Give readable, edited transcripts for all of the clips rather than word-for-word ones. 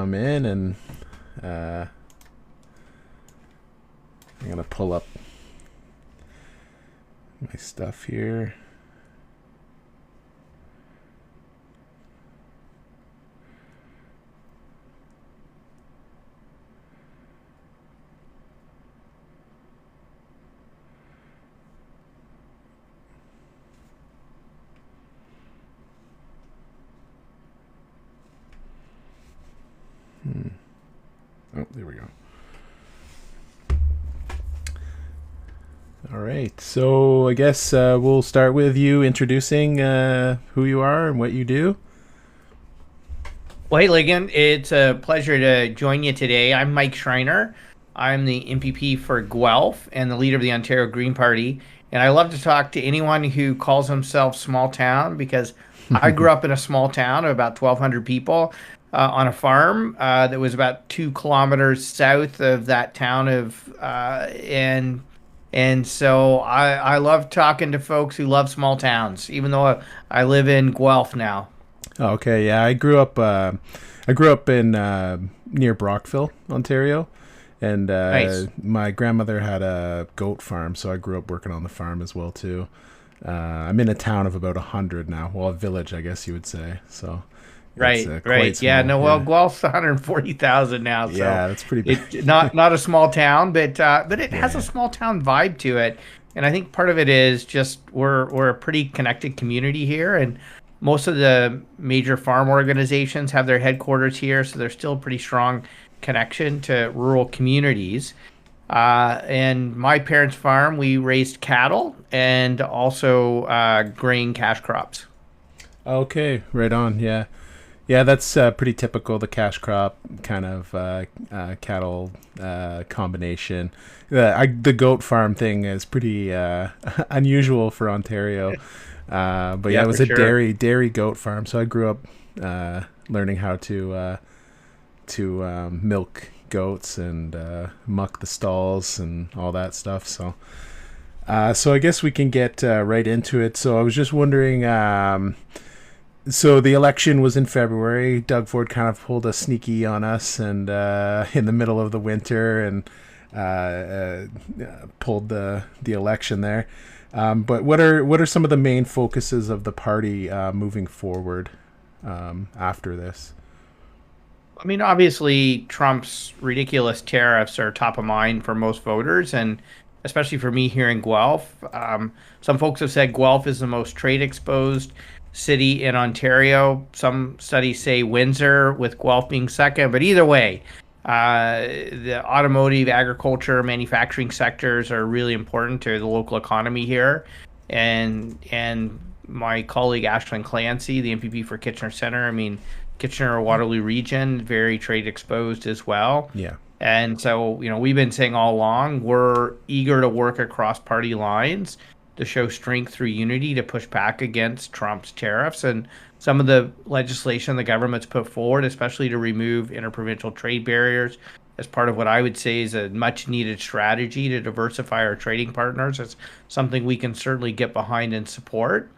come in, and I'm gonna pull up my stuff here. Oh, there we go. All right, so I guess we'll start with you introducing who you are and what you do. Well, hey, Ligon, it's a pleasure to join you today. I'm Mike Schreiner. I'm the MPP for Guelph and the leader of the Ontario Green Party. And I love to talk to anyone who calls themselves small town because I grew up in a small town of about 1,200 people on a farm that was about 2 kilometers south of that town and so I love talking to folks who love small towns, even though I live in Guelph now. Oh, okay, yeah, I grew up. I grew up in near Brockville, Ontario, and Nice. my grandmother had a goat farm, so I grew up working on the farm as well too. I'm in a town of about 100 now. Well, a village, I guess you would say. So it's Right, quite right. Yeah, small. no, well, Yeah, Guelph's 140,000 now, so yeah, that's pretty big. it not a small town, but it has a Yeah, small town vibe to it. And I think part of it is just we're a pretty connected community here, and most of the major farm organizations have their headquarters here, so there's still a pretty strong connection to rural communities. And my parents' farm, we raised cattle and also grain cash crops. okay, right on. Yeah, yeah, that's pretty typical. The cash crop kind of cattle combination. The goat farm thing is pretty unusual for Ontario. But yeah, Yeah, it for was a sure. dairy goat farm. So I grew up learning how to milk goats and muck the stalls and all that stuff. So I guess we can get right into it. So I was just wondering. So the election was in February. Doug Ford kind of pulled a sneaky on us, and in the middle of the winter, and pulled the election there. But what are some of the main focuses of the party moving forward after this? I mean, obviously, Trump's ridiculous tariffs are top of mind for most voters, and especially for me here in Guelph. Some folks have said Guelph is the most trade exposed city in Ontario. Some studies say Windsor, with Guelph being second. But either way, the automotive, agriculture, manufacturing sectors are really important to the local economy here. And my colleague Ashlyn Clancy, the MPP for Kitchener Centre, I mean, Kitchener Waterloo region, very trade exposed as well. Yeah. And so, we've been saying all along, we're eager to work across party lines to show strength through unity to push back against Trump's tariffs and some of the legislation the government's put forward, especially to remove interprovincial trade barriers as part of what I would say is a much needed strategy to diversify our trading partners. It's something we can certainly get behind and support.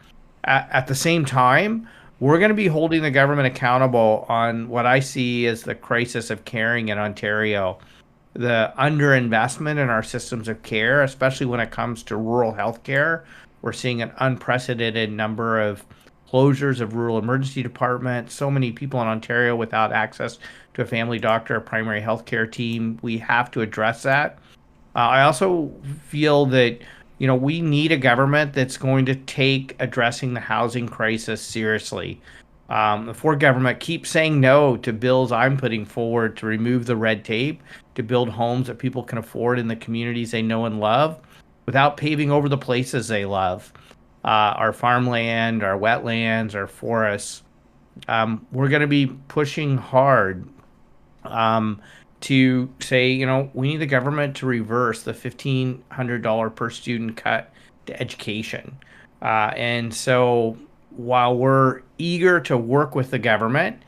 At the same time, we're going to be holding the government accountable on what I see as the crisis of caring in Ontario, the underinvestment in our systems of care, especially when it comes to rural healthcare. We're seeing an unprecedented number of closures of rural emergency departments, so many people in Ontario without access to a family doctor, a primary healthcare team. We have to address that. I also feel that we need a government that's going to take addressing the housing crisis seriously. The Ford government keeps saying no to bills I'm putting forward to remove the red tape, to build homes that people can afford in the communities they know and love, without paving over the places they love, our farmland, our wetlands, our forests. We're going to be pushing hard to say, we need the government to reverse the $1,500 per student cut to education. And so while we're eager to work with the government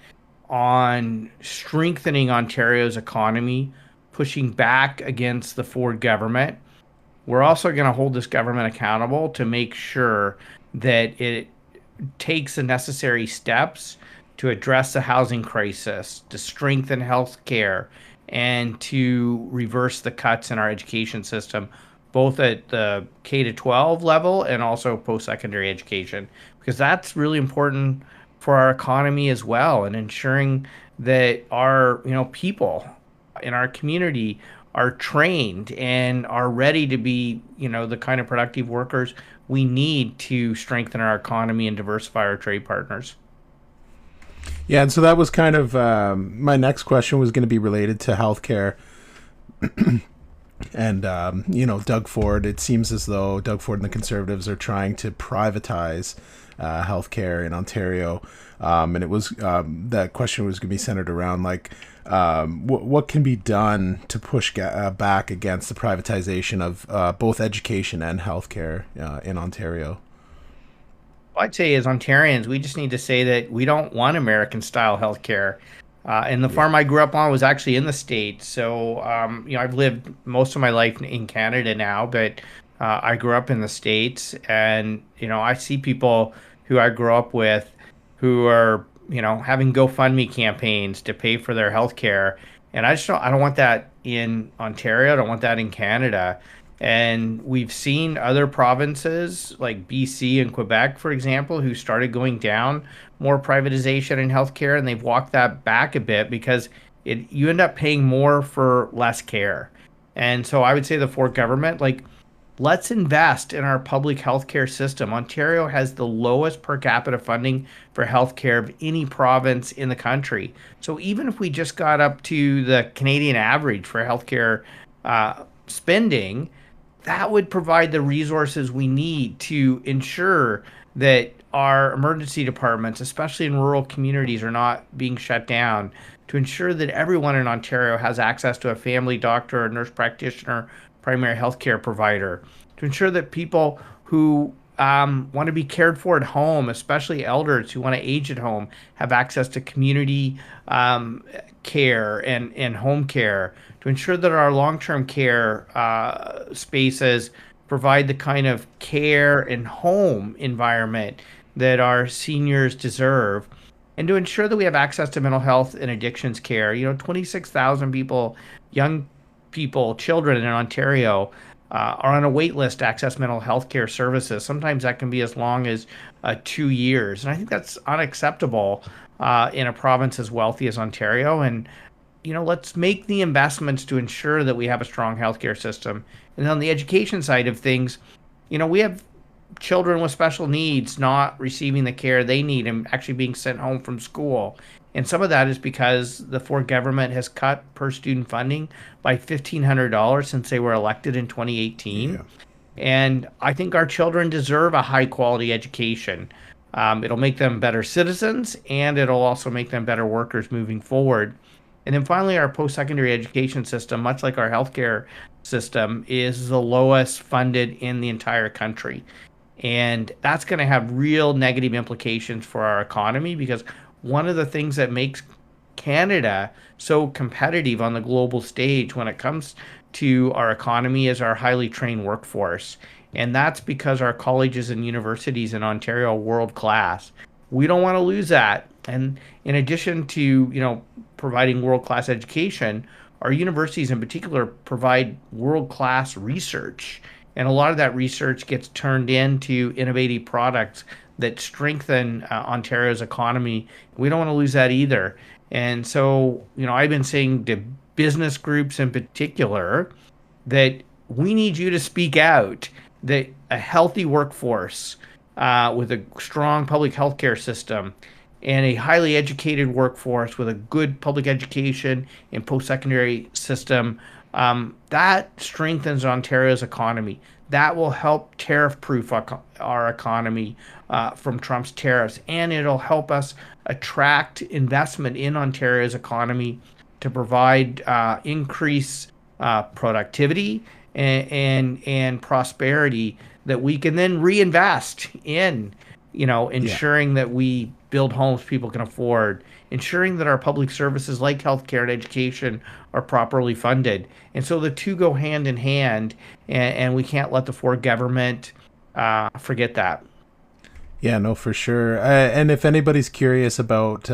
on strengthening Ontario's economy, pushing back against the Ford government, we're also going to hold this government accountable to make sure that it takes the necessary steps to address the housing crisis, to strengthen healthcare, and to reverse the cuts in our education system, both at the K to 12 level and also post-secondary education, because that's really important for our economy as well, and ensuring that our people in our community are trained and are ready to be the kind of productive workers we need to strengthen our economy and diversify our trade partners. Yeah, and so that was kind of my next question was going to be related to healthcare. And, Doug Ford, it seems as though Doug Ford and the Conservatives are trying to privatize healthcare in Ontario. And it was that question was going to be centered around like what can be done to push back against the privatization of both education and healthcare in Ontario. I'd say as Ontarians, we just need to say that we don't want American style healthcare. And the Yeah. farm I grew up on was actually in the States. So, I've lived most of my life in Canada now, but I grew up in the States. And, I see people who I grew up with who are, having GoFundMe campaigns to pay for their healthcare. And I don't want that in Ontario. I don't want that in Canada. And we've seen other provinces like BC and Quebec, for example, who started going down more privatization in healthcare, and they've walked that back a bit because you end up paying more for less care. And so I would say the Ford government, like, let's invest in our public healthcare system. Ontario has the lowest per capita funding for healthcare of any province in the country. So even if we just got up to the Canadian average for healthcare spending, that would provide the resources we need to ensure that our emergency departments, especially in rural communities, are not being shut down, to ensure that everyone in Ontario has access to a family doctor, a nurse practitioner, primary healthcare provider, to ensure that people who want to be cared for at home, especially elders who want to age at home, have access to community care and home care, to ensure that our long-term care spaces provide the kind of care and home environment that our seniors deserve, and to ensure that we have access to mental health and addictions care. 26,000 people, young people, children in Ontario are on a wait list to access mental health care services. Sometimes that can be as long as 2 years. And I think that's unacceptable in a province as wealthy as Ontario. And, let's make the investments to ensure that we have a strong healthcare system. And on the education side of things, we have children with special needs not receiving the care they need and actually being sent home from school. And some of that is because the Ford government has cut per student funding by $1,500 since they were elected in 2018. Yeah. And I think our children deserve a high quality education. It'll make them better citizens, and it'll also make them better workers moving forward. And then finally, our post secondary education system, much like our healthcare system, is the lowest funded in the entire country. And that's going to have real negative implications for our economy, because one of the things that makes Canada so competitive on the global stage when it comes to our economy is our highly trained workforce. And that's because our colleges and universities in Ontario are world class. We don't want to lose that. And in addition to, providing world class education, our universities in particular provide world class research. And a lot of that research gets turned into innovative products that strengthen Ontario's economy. We don't want to lose that either. And so, I've been saying to business groups in particular that we need you to speak out, that a healthy workforce with a strong public healthcare system and a highly educated workforce with a good public education and post-secondary system, that strengthens Ontario's economy. That will help tariff-proof our economy from Trump's tariffs, and it'll help us attract investment in Ontario's economy to provide increased productivity and prosperity that we can then reinvest in, ensuring that we build homes people can afford, ensuring that our public services like healthcare and education are properly funded. And so the two go hand in hand, and we can't let the Ford government forget that. Yeah, no, for sure. And if anybody's curious about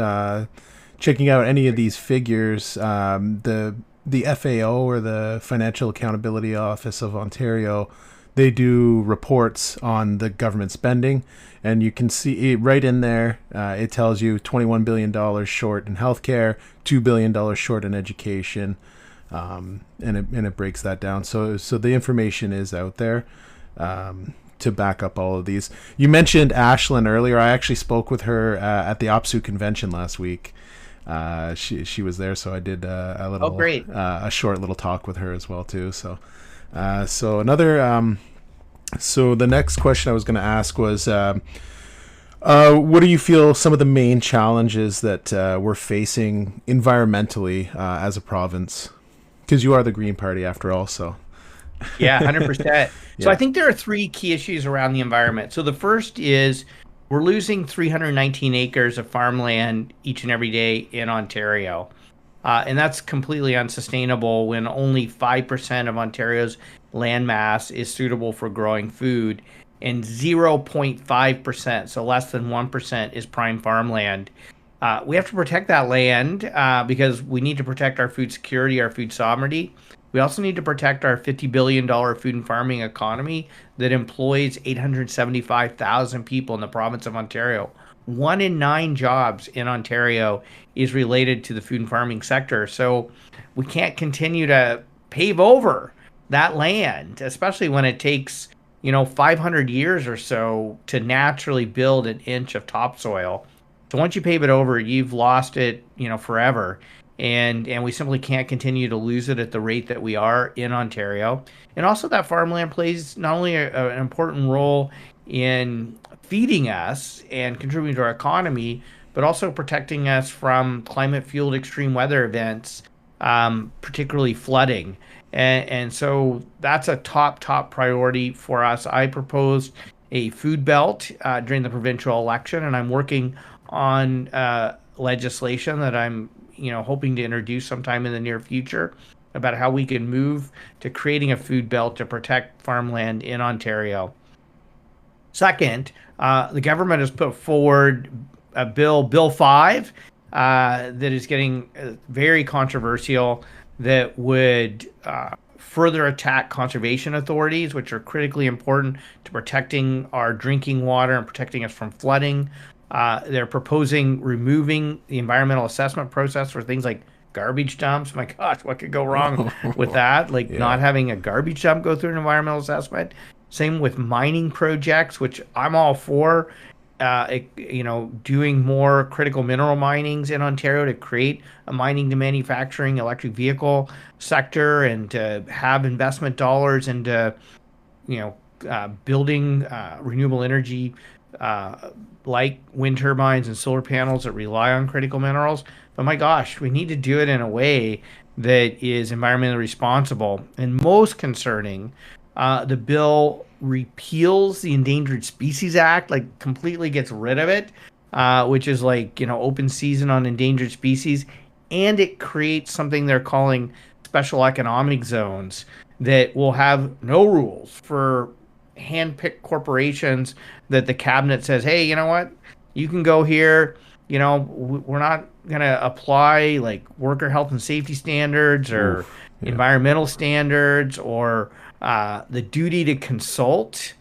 checking out any of these figures, the FAO, or the Financial Accountability Office of Ontario, they do reports on the government spending, and you can see it right in there. It tells you $21 billion short in healthcare, $2 billion short in education, and it breaks that down. So the information is out there. To back up all of these. You mentioned Ashlyn earlier. I actually spoke with her at the OPSU convention last week. She was there, so I did a little great. A short little talk with her as well too. So another so the next question I was going to ask was, what do you feel some of the main challenges that we're facing environmentally as a province? Because you are the Green Party after all, so. Yeah, 100%. So Yeah. I think there are three key issues around the environment. So the first is we're losing 319 acres of farmland each and every day in Ontario. And that's completely unsustainable when only 5% of Ontario's land mass is suitable for growing food, and 0.5%, so less than 1%, is prime farmland. We have to protect that land because we need to protect our food security, our food sovereignty. We also need to protect our $50 billion food and farming economy that employs 875,000 people in the province of Ontario. 1 in 9 jobs in Ontario is related to the food and farming sector. So we can't continue to pave over that land, especially when it takes, 500 years or so to naturally build an inch of topsoil. So once you pave it over, you've lost it, forever. And we simply can't continue to lose it at the rate that we are in Ontario. And also that farmland plays not only an important role in feeding us and contributing to our economy, but also protecting us from climate-fueled extreme weather events, particularly flooding. And so that's a top priority for us. I proposed a food belt during the provincial election, and I'm working on legislation that I'm hoping to introduce sometime in the near future about how we can move to creating a food belt to protect farmland in Ontario. Second, the government has put forward a Bill 5, that is getting very controversial, that would further attack conservation authorities, which are critically important to protecting our drinking water and protecting us from flooding. They're proposing removing the environmental assessment process for things like garbage dumps. My gosh, what could go wrong with that? Like not having a garbage dump go through an environmental assessment. Same with mining projects, which I'm all for. Doing more critical mineral minings in Ontario to create a mining to manufacturing electric vehicle sector, and to have investment dollars into, building renewable energy like wind turbines and solar panels that rely on critical minerals. But my gosh, we need to do it in a way that is environmentally responsible. And most concerning, the bill repeals the Endangered Species Act, like completely gets rid of it, which is like, open season on endangered species. And it creates something they're calling special economic zones that will have no rules for hand-picked corporations that the cabinet says, hey, you know what? You can go here. We're not going to apply like worker health and safety standards or environmental standards or the duty to consult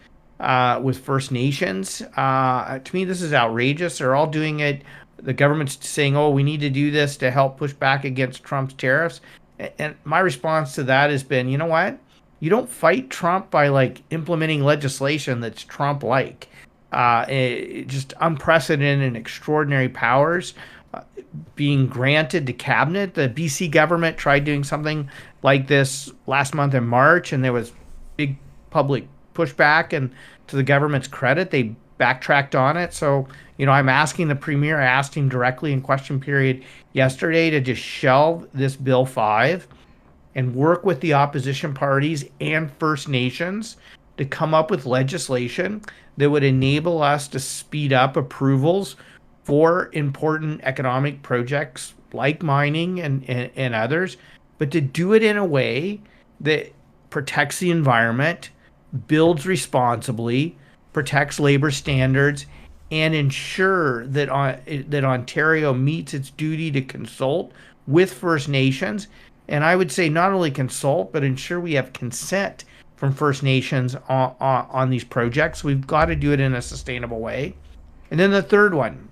with First Nations. To me, this is outrageous. They're all doing it. The government's saying, oh, we need to do this to help push back against Trump's tariffs. And my response to that has been, you know what? You don't fight Trump by like implementing legislation that's Trump-like. Just unprecedented and extraordinary powers being granted to cabinet. The BC government tried doing something like this last month in March, and there was big public pushback. And to the government's credit, they backtracked on it. So, I'm asking the premier, I asked him directly in question period yesterday to just shelve this Bill 5 and work with the opposition parties and First Nations to come up with legislation that would enable us to speed up approvals for important economic projects like mining and others, but to do it in a way that protects the environment, builds responsibly, protects labor standards, and ensure that that Ontario meets its duty to consult with First Nations. And I would say not only consult, but ensure we have consent from First Nations on these projects. We've got to do it in a sustainable way. And then the third one,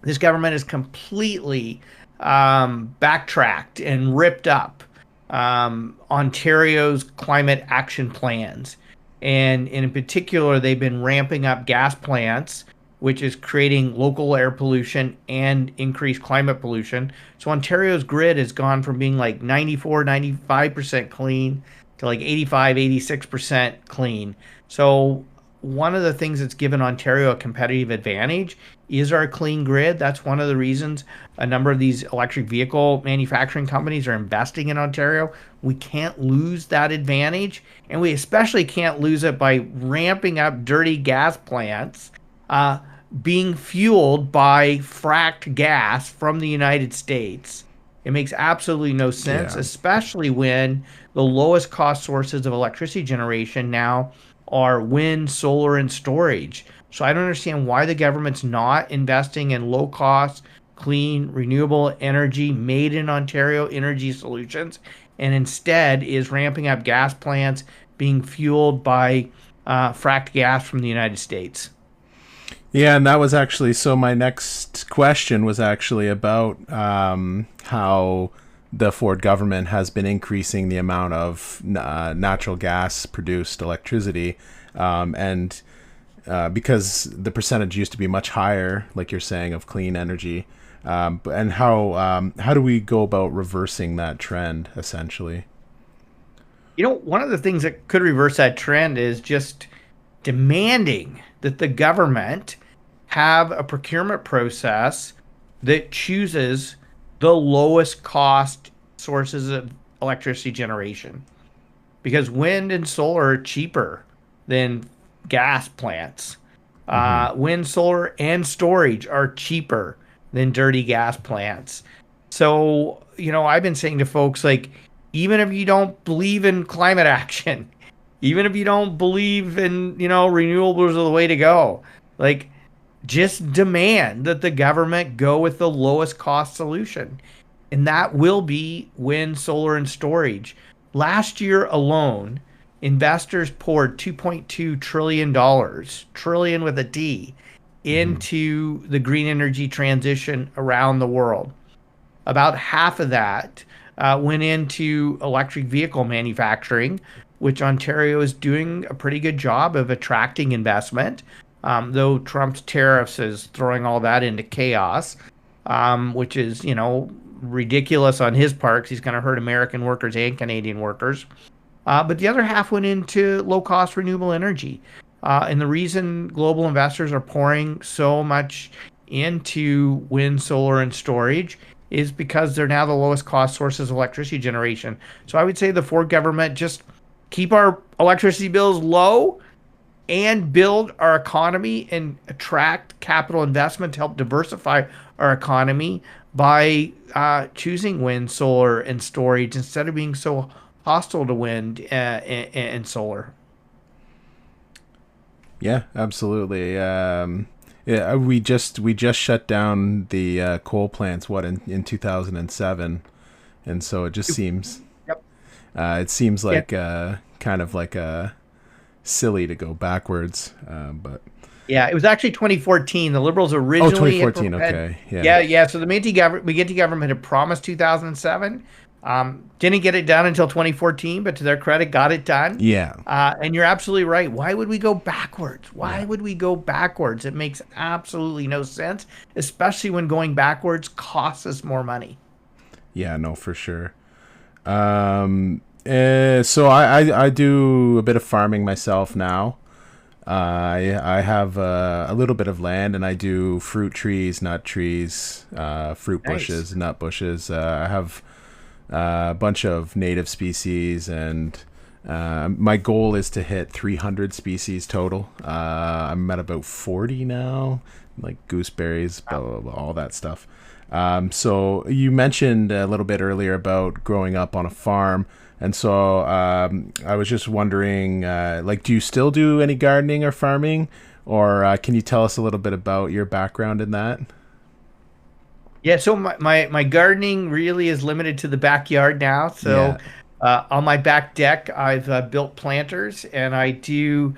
this government has completely backtracked and ripped up Ontario's climate action plans. And in particular, they've been ramping up gas plants, which is creating local air pollution and increased climate pollution. So Ontario's grid has gone from being like 94, 95% clean to like 85, 86% clean. So one of the things that's given Ontario a competitive advantage is our clean grid. That's one of the reasons a number of these electric vehicle manufacturing companies are investing in Ontario. We can't lose that advantage, and we especially can't lose it by ramping up dirty gas plants being fueled by fracked gas from the United States. It makes absolutely no sense, especially when the lowest cost sources of electricity generation now are wind, solar, and storage. So I don't understand why the government's not investing in low cost, clean, renewable energy made in Ontario energy solutions, and instead is ramping up gas plants being fueled by fracked gas from the United States. Yeah, and that was actually, so my next question was actually about how the Ford government has been increasing the amount of natural gas produced electricity, and because the percentage used to be much higher, like you're saying, of clean energy, and how do we go about reversing that trend, essentially? You know, one of the things that could reverse that trend is just demanding that the government have a procurement process that chooses the lowest cost sources of electricity generation. Because wind and solar are cheaper than gas plants. Wind, solar, and storage are cheaper than dirty gas plants. So, you know, I've been saying to folks, like, even if you don't believe in climate action, even if you don't believe in, you know, renewables are the way to go, like, just demand that the government go with the lowest cost solution. And that will be wind, solar, and storage. Last year alone, investors poured $2.2 trillion, trillion with a T, into the green energy transition around the world. About half of that went into electric vehicle manufacturing, which Ontario is doing a pretty good job of attracting investment. Though Trump's tariffs is throwing all that into chaos, which is, you know, ridiculous on his part because he's going to hurt American workers and Canadian workers. But the other half went into low-cost renewable energy. And the reason global investors are pouring so much into wind, solar, and storage is because they're now the lowest cost sources of electricity generation. So I would say the Ford government just keep our electricity bills low and build our economy and attract capital investment to help diversify our economy by choosing wind, solar, and storage instead of being so hostile to wind and solar. Yeah, absolutely. Yeah, we just shut down the coal plants in 2007, and so it just seems it seems like kind of like a silly to go backwards, but yeah, it was actually 2014. The Liberals originally 2014, okay, yeah. So the McGuinty government had promised 2007. Didn't get it done until 2014, but to their credit, got it done. Yeah. And you're absolutely right. Why would we go backwards? Why would we go backwards? It makes absolutely no sense, especially when going backwards costs us more money. Yeah, no, for sure. So I do a bit of farming myself now. I have a little bit of land, and I do fruit trees, nut trees, fruit bushes, nut bushes. I have a bunch of native species, and my goal is to hit 300 species total. I'm at about 40 now, like gooseberries, blah, blah, blah, all that stuff. So you mentioned a little bit earlier about growing up on a farm. And so I was just wondering, like, do you still do any gardening or farming, Or can you tell us a little bit about your background in that? Yeah, so my gardening really is limited to the backyard now. Yeah. So on my back deck, I've built planters and I do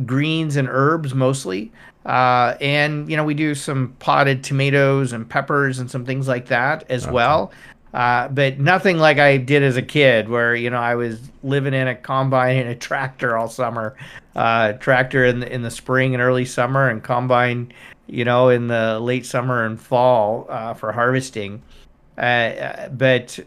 greens and herbs mostly. And, we do some potted tomatoes and peppers and some things like that as Okay. well. But nothing like I did as a kid where, I was living in a combine and a tractor all summer. Tractor in the spring and early summer and combine in the late summer and fall for harvesting. But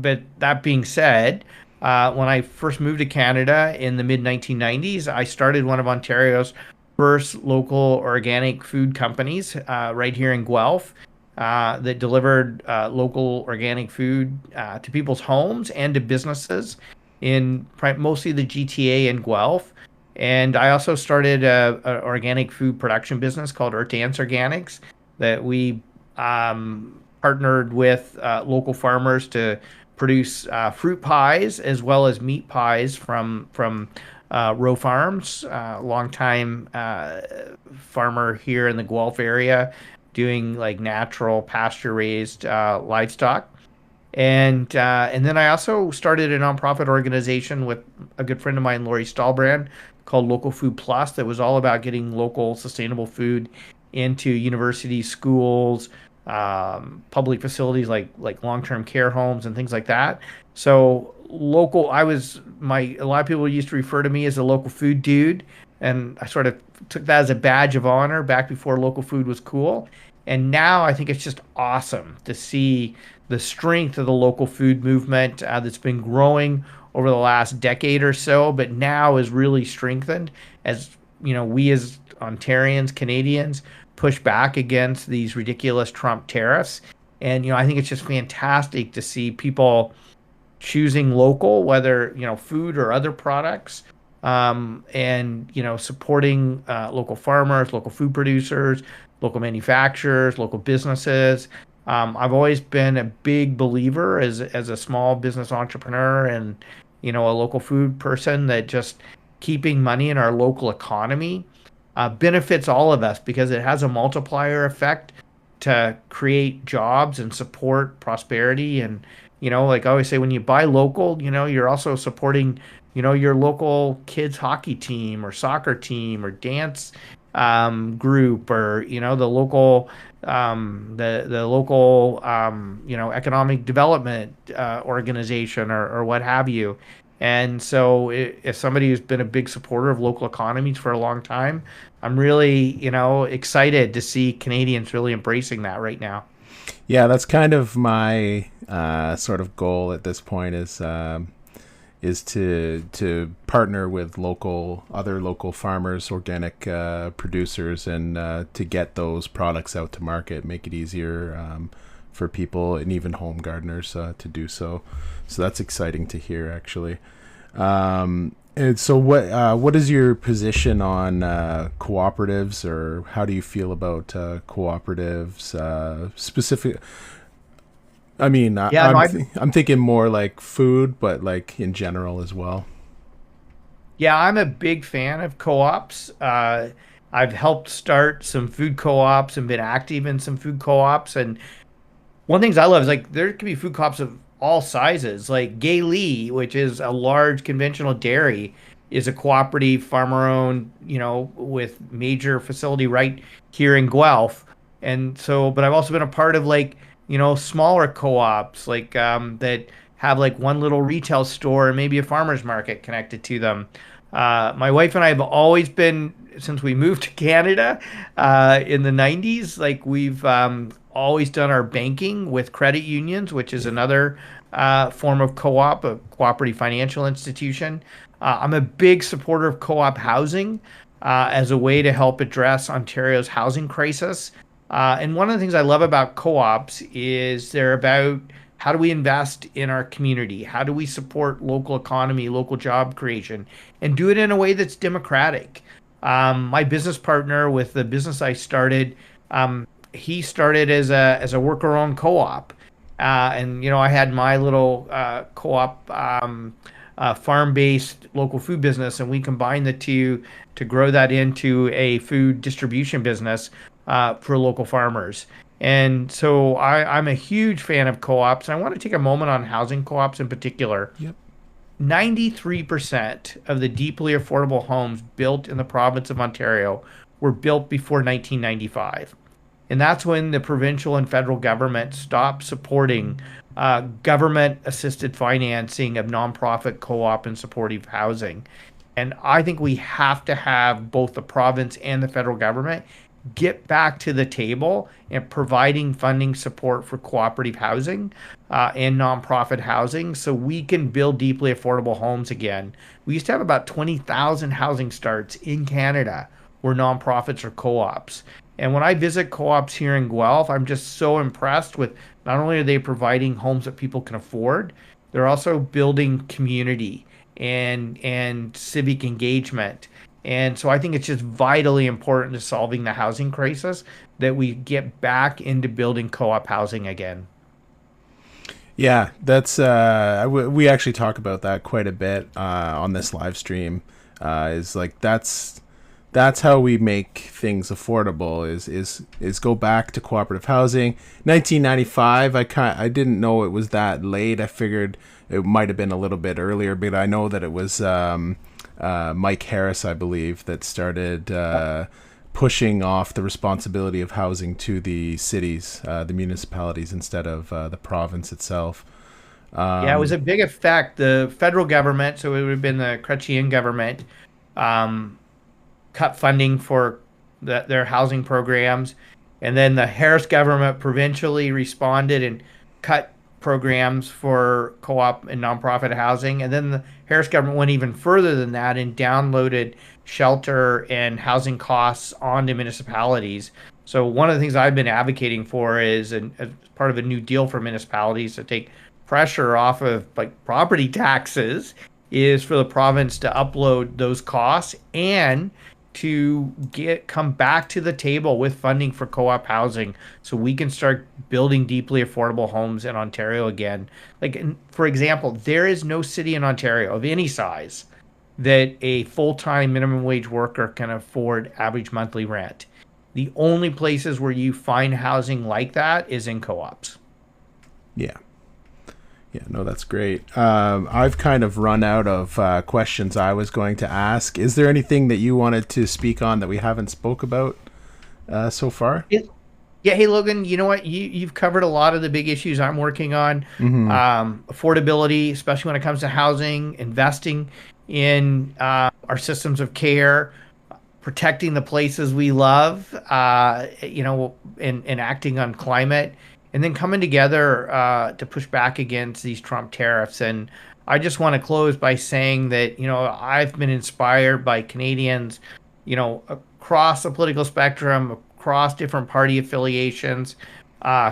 but that being said, when I first moved to Canada in the mid 1990s, I started one of Ontario's first local organic food companies right here in Guelph that delivered local organic food to people's homes and to businesses in mostly the GTA and Guelph. And I also started a organic food production business called Earth Dance Organics that we partnered with local farmers to produce fruit pies as well as meat pies from Row Farms, longtime farmer here in the Guelph area, doing like natural pasture raised livestock. And then I also started a nonprofit organization with a good friend of mine, Lori Stahlbrand, called Local Food Plus, that was all about getting local sustainable food into universities, schools, public facilities like long-term care homes and things like that. So local, a lot of people used to refer to me as a local food dude, and I sort of took that as a badge of honor back before local food was cool. And now I think it's just awesome to see the strength of the local food movement that's been growing over the last decade or so, but now is really strengthened as we as Ontarians, Canadians push back against these ridiculous Trump tariffs. And I think it's just fantastic to see people choosing local, whether food or other products, and supporting local farmers, local food producers, local manufacturers, local businesses. I've always been a big believer as a small business entrepreneur and a local food person that just keeping money in our local economy benefits all of us because it has a multiplier effect to create jobs and support prosperity. And like I always say, when you buy local, you're also supporting your local kids hockey team or soccer team or dance group, or the local the local economic development organization, or what have you. And so if somebody who's been a big supporter of local economies for a long time, I'm really excited to see Canadians really embracing that right now. Yeah, that's kind of my sort of goal at this point is to partner with other local farmers, organic producers, and to get those products out to market, make it easier for people and even home gardeners to do so. So that's exciting to hear, actually. And so, what is your position on cooperatives, or how do you feel about cooperatives specific? I mean, Yeah, no, I'm thinking more like food, but like in general as well. yeah, I'm a big fan of co-ops. I've helped start some food co-ops and been active in some food co-ops. And one of the things I love is like there can be food co-ops of all sizes. Like Gay Lee, which is a large conventional dairy, is a cooperative farmer-owned, with major facility right here in Guelph. And so, but I've also been a part of like smaller co-ops like that have like one little retail store and maybe a farmer's market connected to them. My wife and I have always been, since we moved to Canada in the 90s, like we've always done our banking with credit unions, which is another form of co-op, a cooperative financial institution. I'm a big supporter of co-op housing as a way to help address Ontario's housing crisis. And one of the things I love about co-ops is they're about how do we invest in our community? How do we support local economy, local job creation, and do it in a way that's democratic? My business partner with the business I started, he started as a worker-owned co-op, and I had my little co-op farm-based local food business, and we combine the two to grow that into a food distribution business for local farmers. And so I'm a huge fan of co-ops. And I want to take a moment on housing co-ops in particular. Yep. 93% of the deeply affordable homes built in the province of Ontario were built before 1995. And that's when the provincial and federal government stopped supporting government assisted financing of nonprofit co op and supportive housing. And I think we have to have both the province and the federal government get back to the table and providing funding support for cooperative housing and nonprofit housing so we can build deeply affordable homes again. We used to have about 20,000 housing starts in Canada were nonprofits or co-ops. And when I visit co-ops here in Guelph, I'm just so impressed with not only are they providing homes that people can afford, they're also building community and civic engagement. And so I think it's just vitally important to solving the housing crisis that we get back into building co-op housing again. Yeah, that's we actually talk about that quite a bit on this live stream. Is like that's how we make things affordable. Is go back to cooperative housing. 1995. I didn't know it was that late. I figured it might have been a little bit earlier, but I know that it was Mike Harris, I believe, that started pushing off the responsibility of housing to the cities, the municipalities, instead of the province itself. Yeah, it was a big effect. The federal government, so it would have been the Chrétien government, cut funding for their housing programs. And then the Harris government provincially responded and cut programs for co-op and nonprofit housing. And then the Harris government went even further than that and downloaded shelter and housing costs onto municipalities. So one of the things I've been advocating for is as part of a new deal for municipalities to take pressure off of like property taxes is for the province to upload those costs and to come back to the table with funding for co-op housing so we can start building deeply affordable homes in Ontario again. Like, for example, there is no city in Ontario of any size that a full-time minimum wage worker can afford average monthly rent. The only places where you find housing like that is in co-ops. Yeah. Yeah, no, that's great. I've kind of run out of questions I was going to ask. Is there anything that you wanted to speak on that we haven't spoke about so far? Yeah, hey Logan, you know what? You've covered a lot of the big issues I'm working on. Affordability, especially when it comes to housing, investing in our systems of care, protecting the places we love, and acting on climate. And then coming together to push back against these Trump tariffs. And I just want to close by saying that, I've been inspired by Canadians, across the political spectrum, across different party affiliations,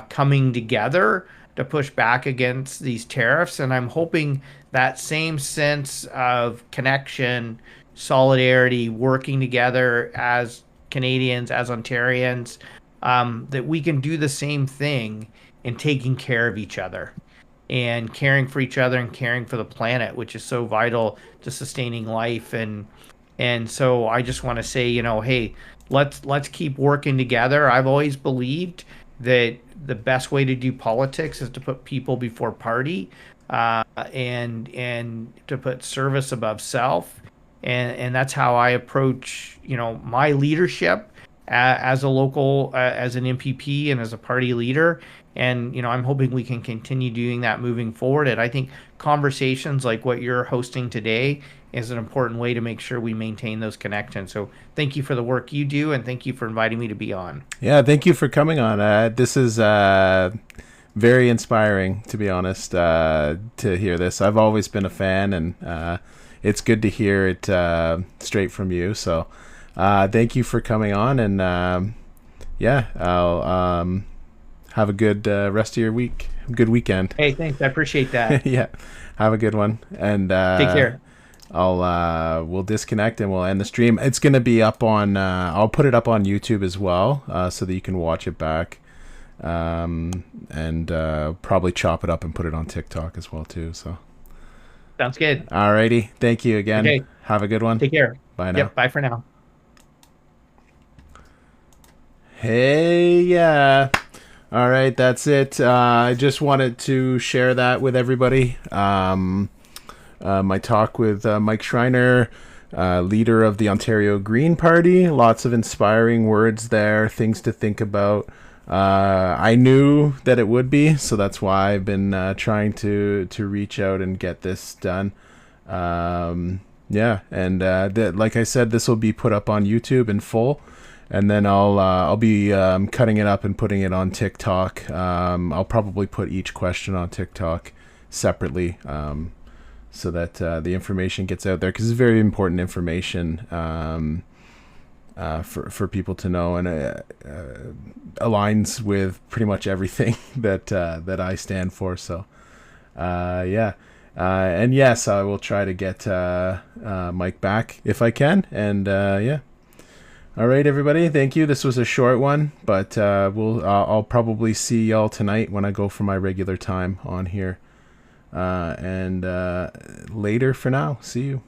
coming together to push back against these tariffs. And I'm hoping that same sense of connection, solidarity, working together as Canadians, as Ontarians, that we can do the same thing in taking care of each other and caring for each other and caring for the planet, which is so vital to sustaining life. And so I just want to say, hey, let's keep working together. I've always believed that the best way to do politics is to put people before party, and to put service above self. And that's how I approach, my leadership as a local, as an MPP and as a party leader. And, I'm hoping we can continue doing that moving forward. And I think conversations like what you're hosting today is an important way to make sure we maintain those connections. So thank you for the work you do, and thank you for inviting me to be on. Yeah, thank you for coming on. This is very inspiring, to be honest, to hear this. I've always been a fan, and it's good to hear it straight from you. So thank you for coming on, and I'll have a good rest of your week. Good weekend. Hey, thanks. I appreciate that. Yeah, have a good one, and take care. We'll disconnect and we'll end the stream. It's gonna be up on. I'll put it up on YouTube as well, so that you can watch it back, and probably chop it up and put it on TikTok as well too. So Sounds good. Alrighty. Thank you again. Okay. Have a good one. Take care. Bye now. Yep. Bye for now. Hey, yeah. All right, that's it. I just wanted to share that with everybody. My talk with Mike Schreiner, leader of the Ontario Green Party. Lots of inspiring words there, things to think about. I knew that it would be, so that's why I've been trying to reach out and get this done. Yeah, and like I said, this will be put up on YouTube in full. And then I'll be cutting it up and putting it on TikTok. I'll probably put each question on TikTok separately, so that the information gets out there, because it's very important information for people to know, and aligns with pretty much everything that I stand for. So yeah. And yes, I will try to get Mike back if I can. And yeah. All right, everybody. Thank you. This was a short one, but I'll probably see y'all tonight when I go for my regular time on here. And later for now. See you.